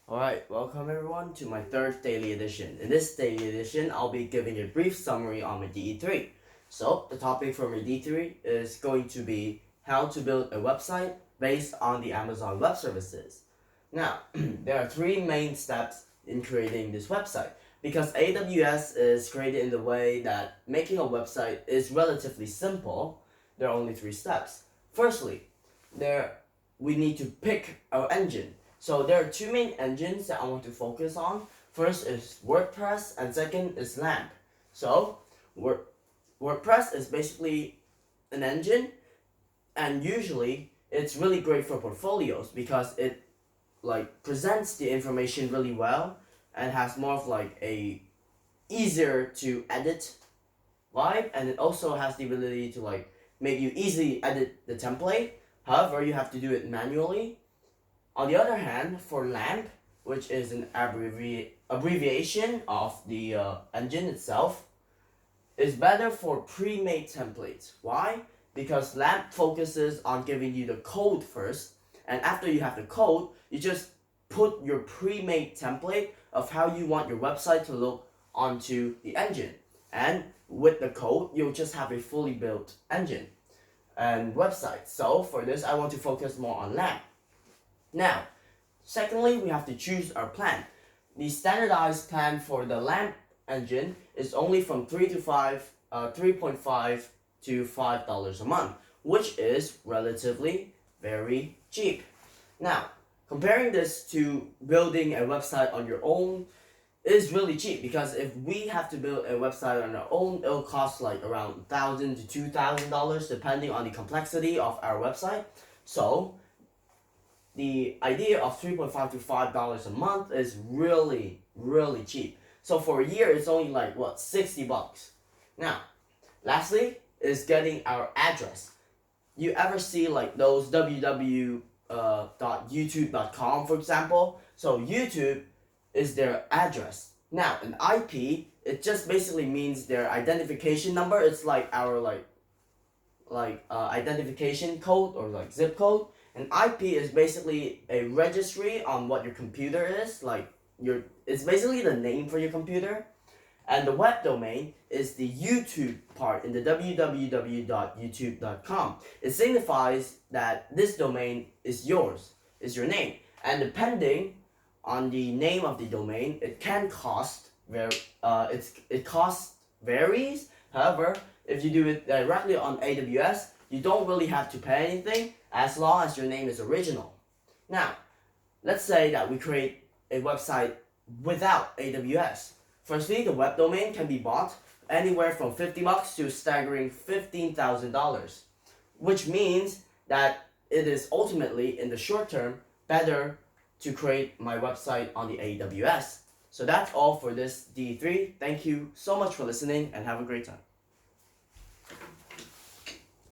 Alright, welcome everyone to my third daily edition. In this daily edition, I'll be giving a brief summary on my De3. So, the topic for my De3 is going to be how to build a website based on the Amazon Web Services. Now, there are three main steps in creating this website. Because AWS is created in the way that making a website is relatively simple, there are only three steps. Firstly, we need to pick our engine. So there are two main engines that I want to focus on. First is WordPress and second is LAMP. So WordPress is basically an engine, and usually it's really great for portfolios because it presents the information really well and has more of a easier to edit vibe, and it also has the ability to make you easily edit the template. However, you have to do it manually. On the other hand, for LAMP, which is an abbreviation of the engine itself, is better for pre-made templates. Why? Because LAMP focuses on giving you the code first, and after you have the code, you just put your pre-made template of how you want your website to look onto the engine. And with the code, you'll just have a fully built engine and website. So for this, I want to focus more on LAMP. Now, secondly, we have to choose our plan. The standardized plan for the LAMP engine is only from $3.5 to $5 a month, which is relatively very cheap. Now, comparing this to building a website on your own is really cheap, because if we have to build a website on our own, it'll cost around $1,000 to $2,000 depending on the complexity of our website. So the idea of $3.5 to $5 a month is really cheap. So for a year, it's only $60. Now, lastly is getting our address. You ever see those www.youtube.com, for example? So YouTube is their address. Now, an IP, it just basically means their identification number. It's like our identification code or zip code. An IP is basically a registry on what your computer is, it's basically the name for your computer. And the web domain is the YouTube part in the www.youtube.com. It signifies that this domain is yours, is your name. And depending on the name of the domain, it can cost it cost varies. However, if you do it directly on AWS, you don't really have to pay anything as long as your name is original. Now, let's say that we create a website without AWS. Firstly, the web domain can be bought anywhere from $50 to a staggering $15,000, which means that it is ultimately, in the short term, better to create my website on the AWS. So that's all for this D3. Thank you so much for listening and have a great time.